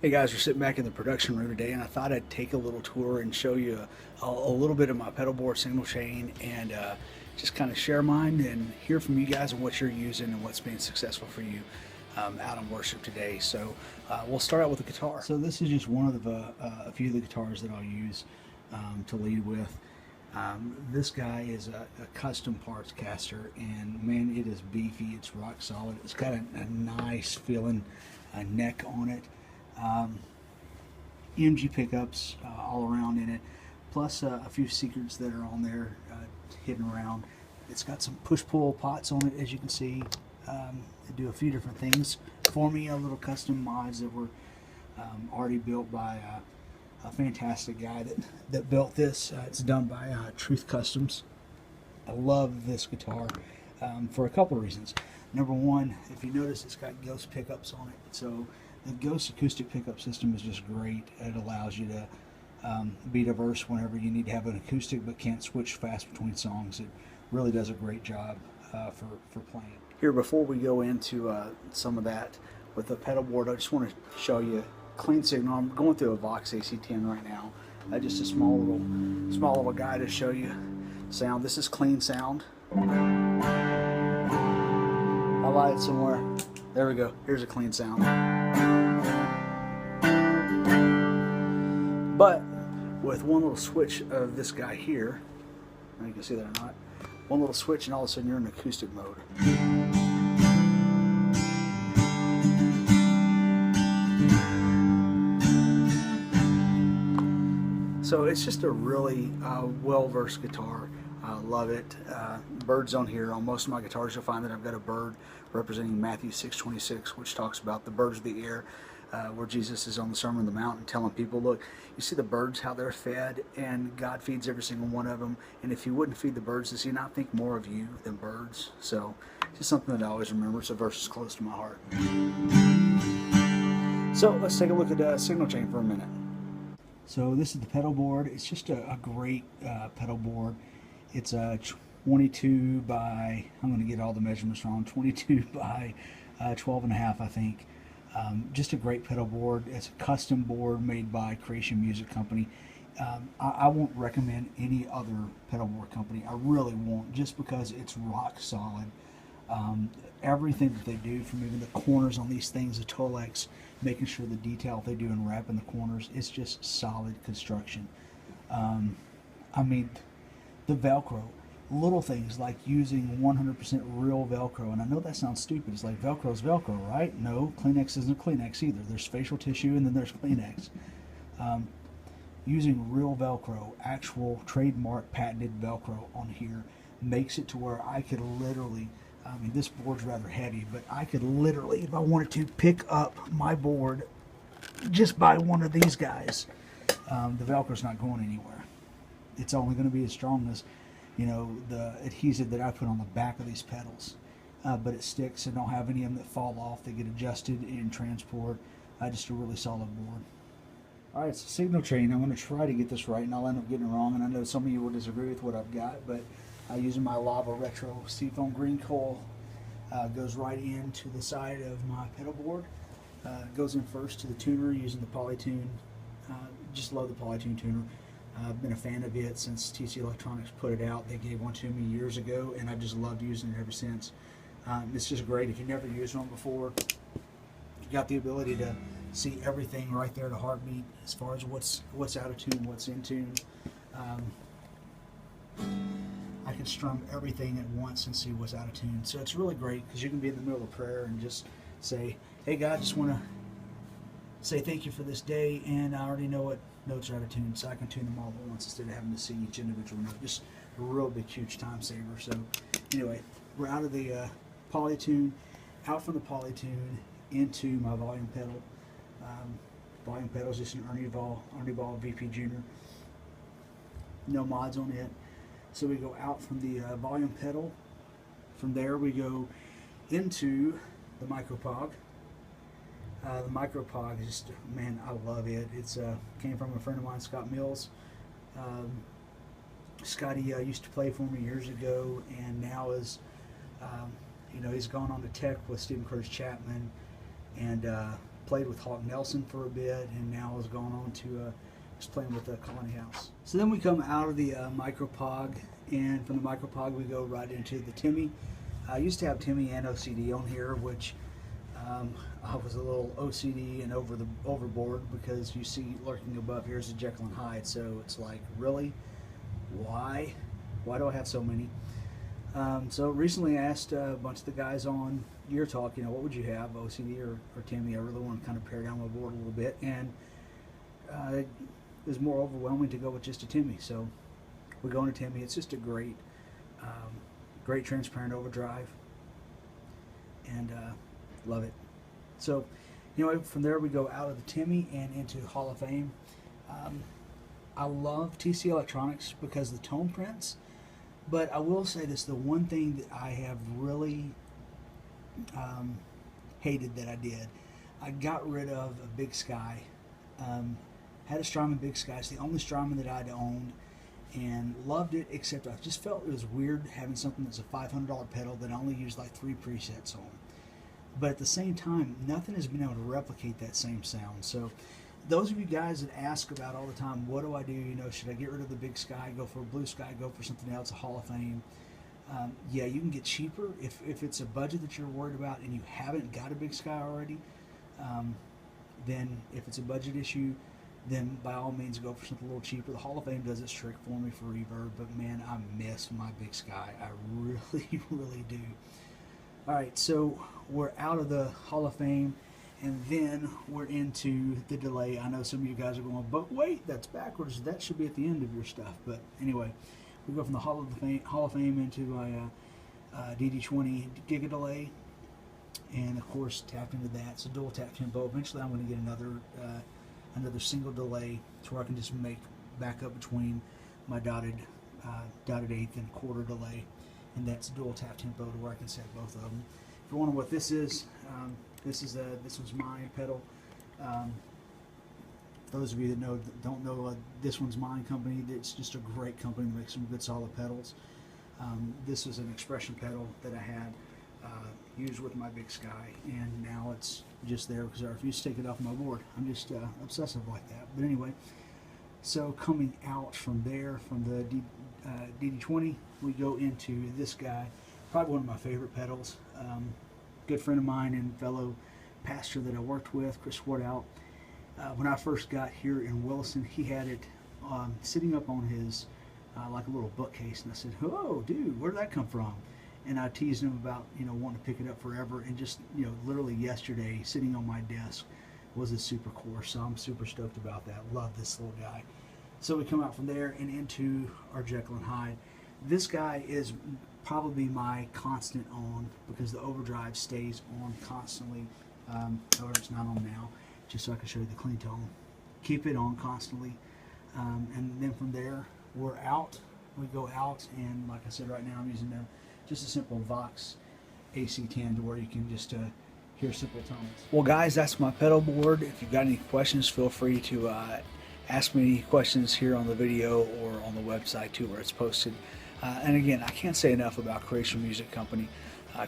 Hey guys, we're sitting back in the production room today, and I thought I'd take a little tour and show you a little bit of my pedal board signal chain, and just kind of share mine and hear from you guys on what you're using and what's been successful for you out on worship today. So we'll start out with the guitar. So this is just one of a few of the guitars that I'll use to lead with. This guy is a custom parts caster, and man, it is beefy. It's rock solid. It's got a nice feeling neck on it. EMG pickups all around in it, plus a few secrets that are on there hidden around. It's got some push-pull pots on it, as you can see. They do a few different things for me, little custom mods that were already built by a fantastic guy that built this. It's done by Truth Customs. I love this guitar for a couple of reasons. Number one, if you notice, it's got Ghost pickups on it. So the Ghost acoustic pickup system is just great. It allows you to be diverse whenever you need to have an acoustic but can't switch fast between songs. It really does a great job for playing. Here, before we go into some of that with the pedal board, I just want to show you clean signal. I'm going through a Vox AC10 right now. Just a small little guy to show you sound. This is clean sound. I'll light it somewhere. There we go. Here's a clean sound. But with one little switch of this guy here, I don't know if you can see that or not, one little switch and all of a sudden you're in acoustic mode. So it's just a really well-versed guitar. I love it. Birds on here. On most of my guitars you'll find that I've got a bird representing Matthew 6:26, which talks about the birds of the air, where Jesus is on the Sermon on the Mount and telling people, look, you see the birds, how they're fed, and God feeds every single one of them, and if he wouldn't feed the birds, does he not think more of you than birds? So just something that I always remember. It's a verse that's close to my heart. So let's take a look at signal chain for a minute. So this is the pedal board. It's just a great pedal board. It's a 22 by, I'm going to get all the measurements wrong, 22 by 12 and a half, I think. Just a great pedal board. It's a custom board made by Creation Music Company. I won't recommend any other pedal board company. I really won't, just because it's rock solid. Everything that they do, from even the corners on these things, the Tolex, making sure the detail they do in wrapping the corners, it's just solid construction. I mean, the Velcro, little things like using 100% real Velcro, and I know that sounds stupid. It's like Velcro's Velcro, right? No, Kleenex isn't Kleenex either. There's facial tissue and then there's Kleenex. Using real Velcro, actual trademark patented Velcro on here, makes it to where I could literally, I mean, this board's rather heavy, but I could literally, if I wanted to, pick up my board just by one of these guys. The Velcro's not going anywhere. It's only going to be as strong as, you know, the adhesive that I put on the back of these pedals. But it sticks, and don't have any of them that fall off. They get adjusted in transport. Just a really solid board. All right, so signal chain. I'm going to try to get this right, and I'll end up getting it wrong. And I know some of you will disagree with what I've got, but using my Lava Retro Seafoam green coil, goes right into the side of my pedal board. Goes in first to the tuner using the Polytune. Just love the Polytune tuner. I've been a fan of it since TC Electronics put it out. They gave one to me years ago, and I've just loved using it ever since. It's just great. If you've never used one before, you got the ability to see everything right there, the heartbeat, as far as what's out of tune, what's in tune. I can strum everything at once and see what's out of tune. So it's really great, because you can be in the middle of prayer and just say, hey God, I just want to say thank you for this day, and I already know what notes are out of tune, so I can tune them all at once instead of having to see each individual note. Just a real big, huge time saver. So anyway, we're out of the Polytune, out from the Polytune into my volume pedal. Volume pedal is just an Ernie Ball VP Junior. No mods on it. So we go out from the volume pedal. From there we go into the Micropog. The Micropog is just, man, I love it. It's came from a friend of mine, Scott Mills. Scotty used to play for me years ago, and now is You know, he's gone on to tech with Stephen Curtis Chapman, and played with Hawk Nelson for a bit, and now has gone on to just playing with the Colony House. So then we come out of the Micropog, and from the Micropog we go right into the Timmy. I used to have Timmy and OCD on here, which I was a little OCD and overboard, because you see lurking above here is a Jekyll and Hyde. So it's like, really, why do I have so many? So recently I asked a bunch of the guys on Gear Talk, you know, what would you have, OCD or Timmy? I really want to kind of pare down my board a little bit, and it was more overwhelming to go with just a Timmy. So we go into Timmy. It's just a great transparent overdrive, and love it. So, you know, from there we go out of the Timmy and into Hall of Fame. I love TC Electronics because of the tone prints, but I will say this: the one thing that I have really hated that I did, I got rid of a Big Sky. Had a Strymon Big Sky. It's the only Strymon that I'd owned, and loved it, except I just felt it was weird having something that's a $500 pedal that I only used like 3 presets on. But at the same time, nothing has been able to replicate that same sound. So those of you guys that ask about all the time, what do I do? You know, should I get rid of the Big Sky, go for a Blue Sky, go for something else, a Hall of Fame? Yeah, you can get cheaper if it's a budget that you're worried about and you haven't got a Big Sky already. Then if it's a budget issue, then by all means go for something a little cheaper. The Hall of Fame does its trick for me for reverb, but man, I miss my Big Sky. I really, really do. All right, so we're out of the Hall of Fame, and then we're into the delay. I know some of you guys are going, but wait, that's backwards. That should be at the end of your stuff. But anyway, we go from the Hall of Fame into my DD20 Giga delay, and of course tapped into that. It's a dual tap tempo. Eventually, I'm going to get another single delay to where I can just make back up between my dotted eighth and quarter delay, and that's dual tap tempo to where I can set both of them. If you wonder what this is, this was my pedal. Those of you that don't know, this one's mine company. It's just a great company that makes some good solid pedals. This is an expression pedal that I had used with my Big Sky, and now it's just there because I refuse to take it off my board. I'm just obsessive like that. But anyway, so coming out from there, from the DD20, we go into this guy, probably one of my favorite pedals. Good friend of mine and fellow pastor that I worked with, Chris Wardout. When I first got here in Wilson, he had it sitting up on his like a little bookcase, and I said, "Oh, dude, where did that come from?" And I teased him about, you know, wanting to pick it up forever, and just, you know, literally yesterday, sitting on my desk was a Super Core, so I'm super stoked about that. Love this little guy. So we come out from there and into our Jekyll and Hyde. This guy is probably my constant on, because the overdrive stays on constantly. However, it's not on now, just so I can show you the clean tone. Keep it on constantly, and then from there we're out. We go out, and like I said, right now I'm using just a simple Vox AC10 to where you can just hear simple tones. Well, guys, that's my pedal board. If you've got any questions, feel free to ask me any questions here on the video or on the website too, where it's posted. And again, I can't say enough about Creation Music Company.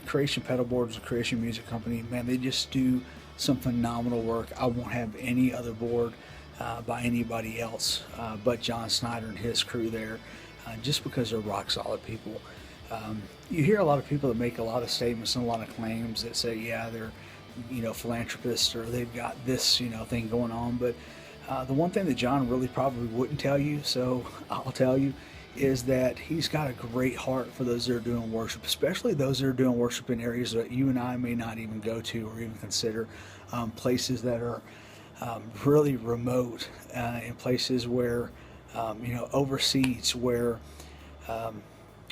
Creation Pedalboard is a Creation Music Company. Man, they just do some phenomenal work. I won't have any other board by anybody else but John Snyder and his crew there, just because they're rock solid people. You hear a lot of people that make a lot of statements and a lot of claims that say, yeah, they're, you know, philanthropists, or they've got this, you know, thing going on. But the one thing that John really probably wouldn't tell you, so I'll tell you, is that he's got a great heart for those that are doing worship, especially those that are doing worship in areas that you and I may not even go to or even consider, places that are really remote, in places where, you know, overseas, where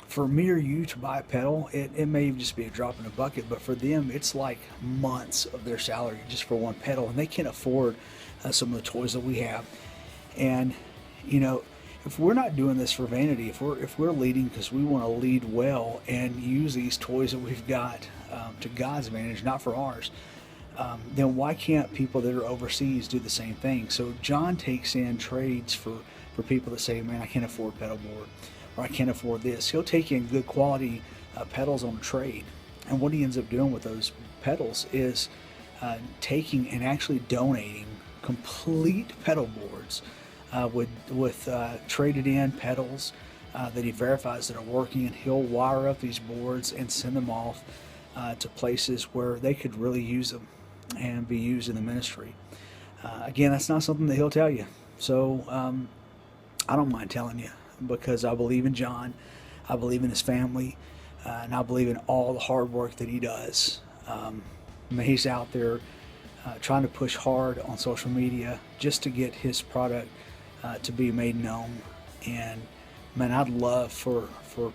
for me or you to buy a pedal, it may just be a drop in a bucket, but for them it's like months of their salary just for one pedal, and they can't afford some of the toys that we have. And you know, if we're not doing this for vanity, if we're leading because we want to lead well and use these toys that we've got to God's advantage, not for ours, then why can't people that are overseas do the same thing? So John takes in trades for people that say, man, I can't afford pedal board, or I can't afford this. He'll take in good quality pedals on a trade. And what he ends up doing with those pedals is taking and actually donating complete pedal boards with traded in pedals that he verifies that are working, and he'll wire up these boards and send them off to places where they could really use them and be used in the ministry. Again, that's not something that he'll tell you, so I don't mind telling you, because I believe in John, I believe in his family, and I believe in all the hard work that he does. He's out there trying to push hard on social media just to get his product to be made known. And man, I'd love for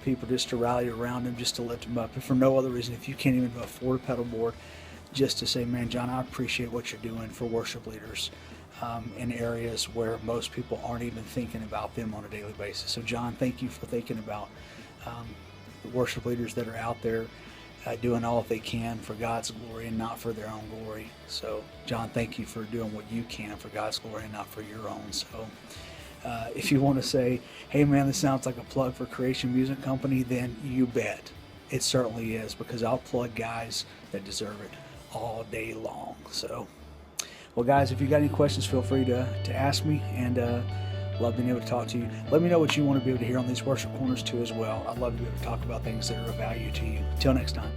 people just to rally around him, just to lift him up. And for no other reason, if you can't even afford a pedal board, just to say, man, John, I appreciate what you're doing for worship leaders in areas where most people aren't even thinking about them on a daily basis. So John, thank you for thinking about the worship leaders that are out there doing all that they can for God's glory and not for their own glory. So John, thank you for doing what you can for God's glory and not for your own. So if you want to say, hey man, this sounds like a plug for Creation Music Company, then you bet it certainly is, because I'll plug guys that deserve it all day long. So, well guys, if you got any questions, feel free to ask me, and love being able to talk to you. Let me know what you want to be able to hear on these worship corners too as well. I'd love to be able to talk about things that are of value to you. Until next time.